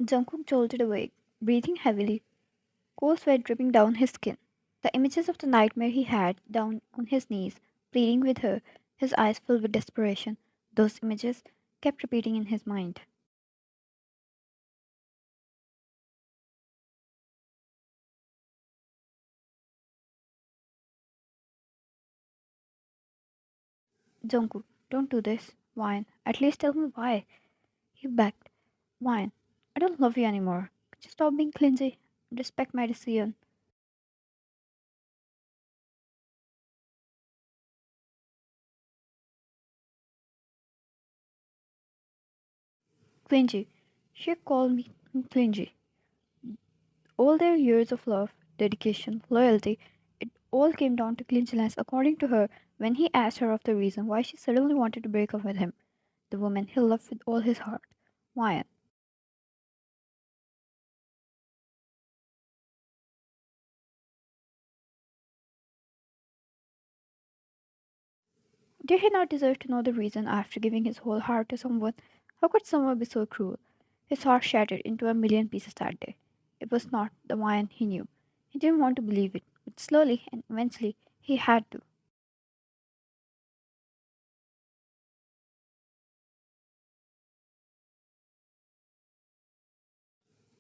Jungkook jolted awake, breathing heavily, cold sweat dripping down his skin. The images of the nightmare he had down on his knees, pleading with her, his eyes filled with desperation, those images kept repeating in his mind. Jungkook, don't do this. Wine. At least tell me why. He begged. Wine. I don't love you anymore. Just stop being clingy and respect my decision. Clingy. She called me clingy. All their years of love, dedication, loyalty, it all came down to clinginess according to her when he asked her of the reason why she suddenly wanted to break up with him, the woman he loved with all his heart. Why? Did he not deserve to know the reason after giving his whole heart to someone? How could someone be so cruel? His heart shattered into a million pieces that day. It was not the wine he knew. He didn't want to believe it, but slowly and eventually he had to.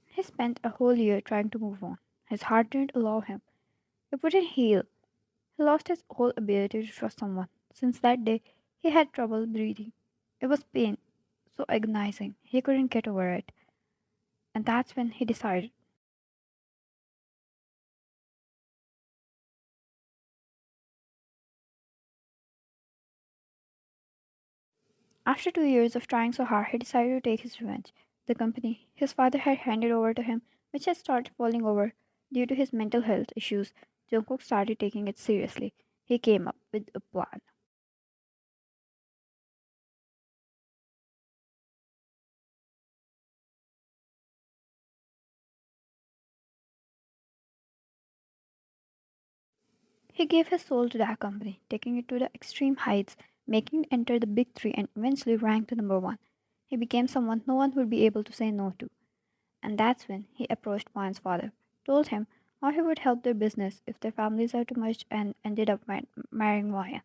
He spent a whole year trying to move on. His heart didn't allow him. It wouldn't heal. He lost his whole ability to trust someone. Since that day, he had trouble breathing. It was pain, so agonizing. He couldn't get over it. And that's when he decided. After 2 years of trying so hard, he decided to take his revenge. The company his father had handed over to him, which had started falling over due to his mental health issues, Jungkook started taking it seriously. He came up with a plan. He gave his soul to that company, taking it to the extreme heights, making it enter the big three and eventually rank to number one. He became someone no one would be able to say no to. And that's when he approached Wan's father, told him how he would help their business if their families are too much, and ended up marrying Wan.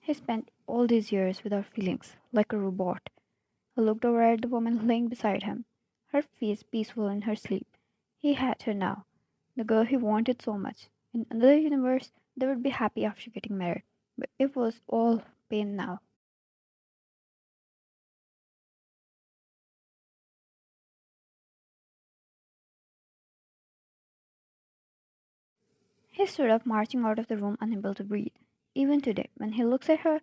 He spent all these years without feelings, like a robot. He looked over at the woman laying beside him, her face peaceful in her sleep. He had her now, the girl he wanted so much. In another universe, they would be happy after getting married, but it was all pain now. He stood up, marching out of the room, unable to breathe. Even today, when he looks at her,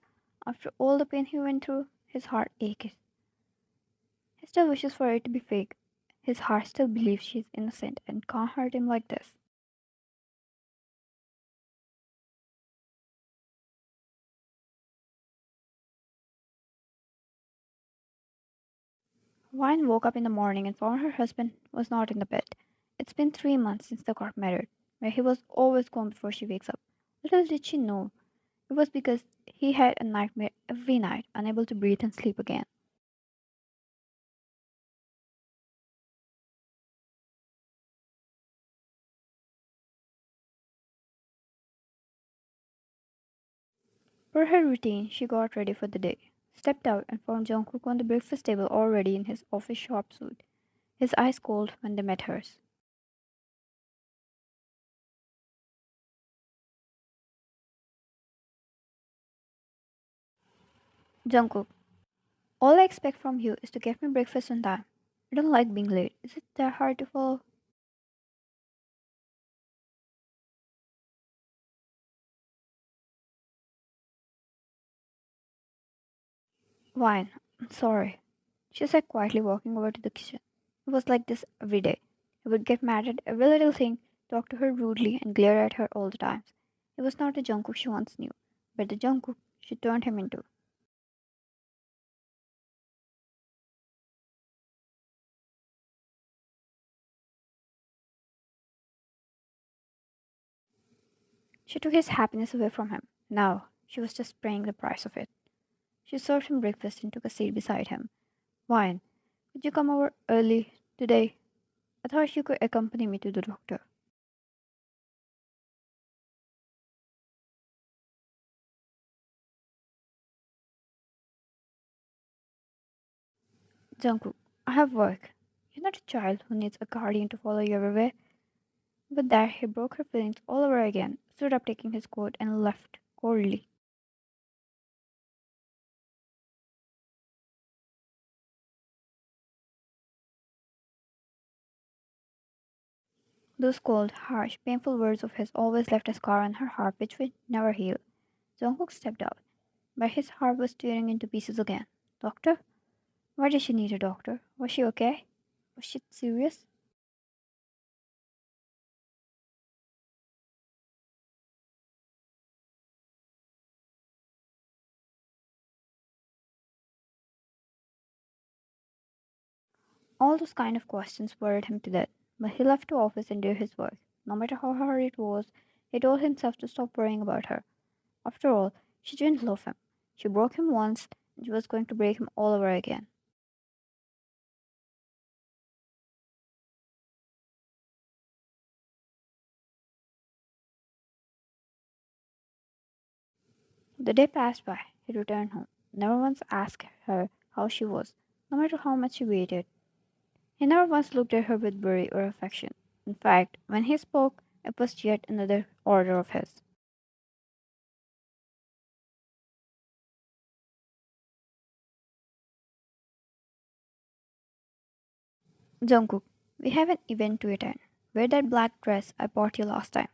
after all the pain he went through, his heart aches. He still wishes for it to be fake. His heart still believes she's innocent and can't hurt him like this. Wine woke up in the morning and found her husband was not in the bed. It's been 3 months since they got married, where he was always gone before she wakes up. Little did she know it was because he had a nightmare every night, unable to breathe and sleep again. Per her routine, she got ready for the day, stepped out, and found Jungkook on the breakfast table already in his office shop suit, his eyes cold when they met hers. Jungkook, all I expect from you is to get me breakfast on time. I don't like being late. Is it that hard to follow? Wine. I'm sorry. She said quietly, walking over to the kitchen. It was like this every day. He would get mad at every little thing, talk to her rudely, and glare at her all the time. It was not the Jungkook she once knew, but the Jungkook she turned him into. She took his happiness away from him. Now she was just paying the price of it. She served him breakfast and took a seat beside him. Wine, could you come over early today? I thought you could accompany me to the doctor. Jungkook, I have work. You're not a child who needs a guardian to follow you everywhere. With that, he broke her feelings all over again, stood up taking his coat, and left coldly. Those cold, harsh, painful words of his always left a scar on her heart which would never heal. Jungkook stepped out, but his heart was tearing into pieces again. Doctor? Why did she need a doctor? Was she okay? Was she serious? All those kind of questions worried him to death, but he left the office and did his work. No matter how hard it was, he told himself to stop worrying about her. After all, she didn't love him. She broke him once, and she was going to break him all over again. The day passed by. He returned home. Never once asked her how she was, no matter how much she waited. He never once looked at her with worry or affection. In fact, when he spoke, it was yet another order of his. Jungkook, we have an event to attend. Wear that black dress I bought you last time.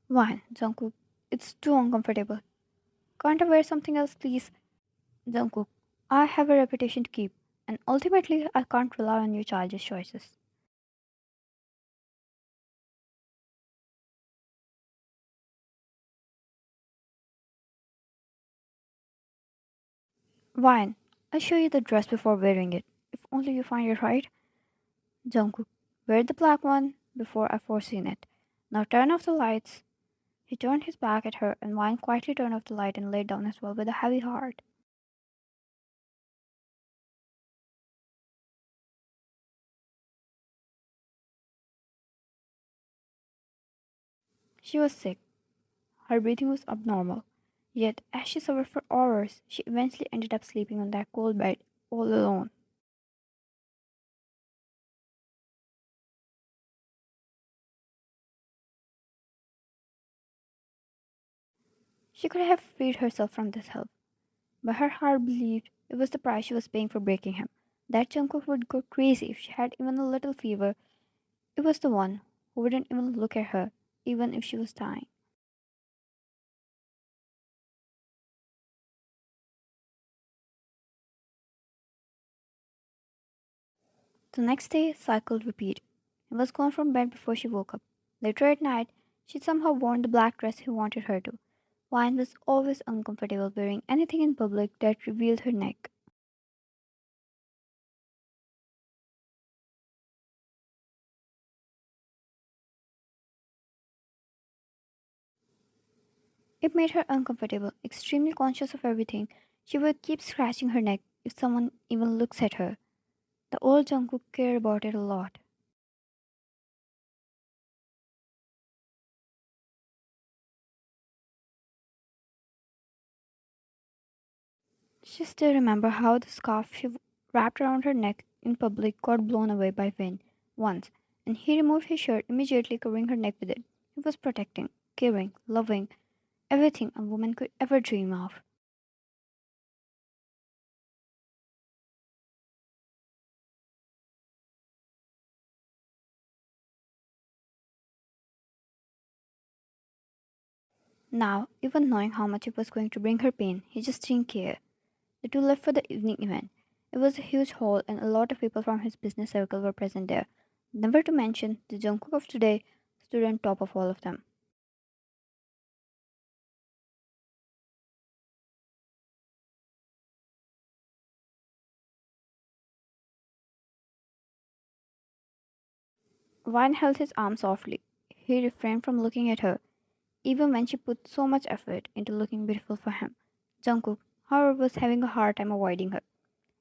Why, Jungkook, it's too uncomfortable. Can't I wear something else, please? Jungkook, I have a reputation to keep, and ultimately I can't rely on your childish choices. Wine, I'll show you the dress before wearing it, if only you find it right. Jungkook, wear the black one before I force you in it. Now turn off the lights. He turned his back at her, and Wine quietly turned off the light and laid down as well with a heavy heart. She was sick. Her breathing was abnormal. Yet, as she suffered for hours, she eventually ended up sleeping on that cold bed all alone. She could have freed herself from this help, but her heart believed it was the price she was paying for breaking him. That Jungkook would go crazy if she had even a little fever. It was the one who wouldn't even look at her, even if she was dying. The next day, cycle repeated. He was gone from bed before she woke up. Later at night, she'd somehow worn the black dress he wanted her to. Wine was always uncomfortable wearing anything in public that revealed her neck. It made her uncomfortable, extremely conscious of everything. She would keep scratching her neck if someone even looks at her. The old Jungkook cared about it a lot. She still remembered how the scarf she wrapped around her neck in public got blown away by wind once, and he removed his shirt immediately, covering her neck with it. He was protecting, caring, loving, everything a woman could ever dream of. Now, even knowing how much it was going to bring her pain, he just didn't care. The two left for the evening event. It was a huge hall, and a lot of people from his business circle were present there. Never to mention, the Jungkook of today stood on top of all of them. Vine held his arm softly. He refrained from looking at her. even when she put so much effort into looking beautiful for him. Jungkook, however, was having a hard time avoiding her.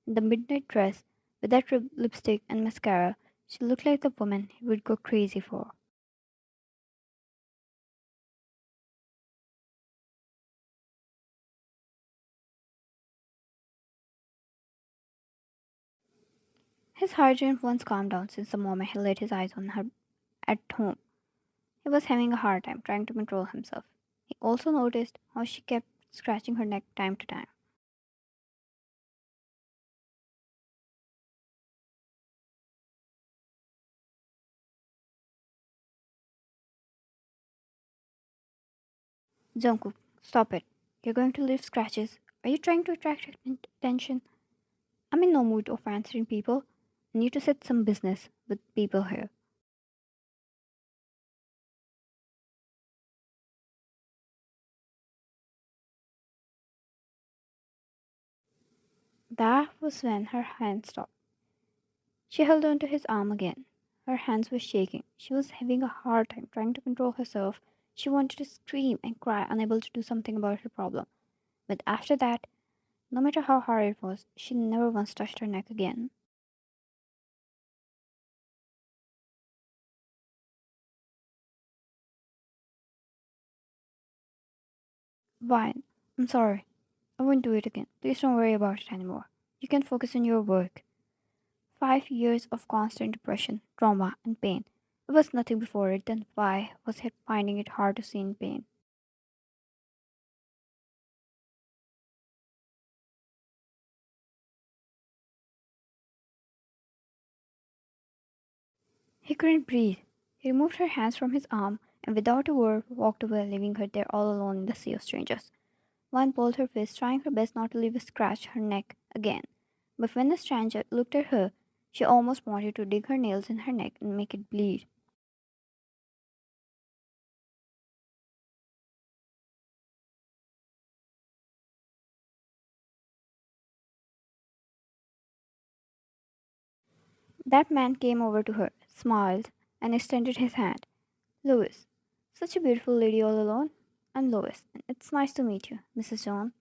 In the midnight dress, with that lipstick and mascara, she looked like the woman he would go crazy for. His heart didn't once calm down since the moment he laid his eyes on her at home. He was having a hard time trying to control himself. He also noticed how she kept scratching her neck time to time. Jungkook, stop it. You're going to leave scratches. Are you trying to attract attention? I'm in no mood of answering people. I need to set some business with people here. That was when her hand stopped. She held onto his arm again. Her hands were shaking. She was having a hard time trying to control herself. She wanted to scream and cry, unable to do something about her problem. But after that, no matter how hard it was, she never once touched her neck again. Fine. I'm sorry. I won't do it again. Please don't worry about it anymore. You can focus on your work. 5 years of constant depression, trauma, and pain. There was nothing before it, then why was he finding it hard to see in pain? He couldn't breathe. He removed her hands from his arm and without a word walked away, leaving her there all alone in the sea of strangers. One pulled her face, trying her best not to leave a scratch her neck again. But when the stranger looked at her, she almost wanted to dig her nails in her neck and make it bleed. That man came over to her, smiled, and extended his hand. Louis, such a beautiful lady all alone. I'm Lois, and it's nice to meet you, Mrs. John.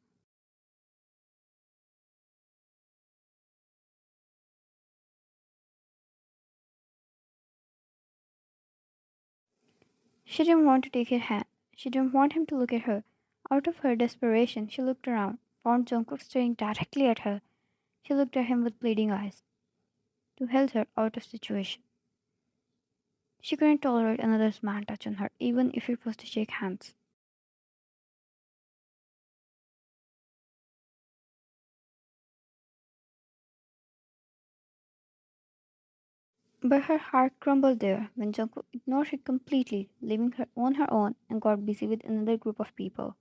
She didn't want to take his hand. She didn't want him to look at her. Out of her desperation, she looked around, found Jungkook staring directly at her. She looked at him with bleeding eyes, to help her out of situation. She couldn't tolerate another man touch on her, even if it was to shake hands. But her heart crumbled there when Jungkook ignored her completely, leaving her on her own and got busy with another group of people.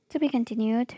To be continued.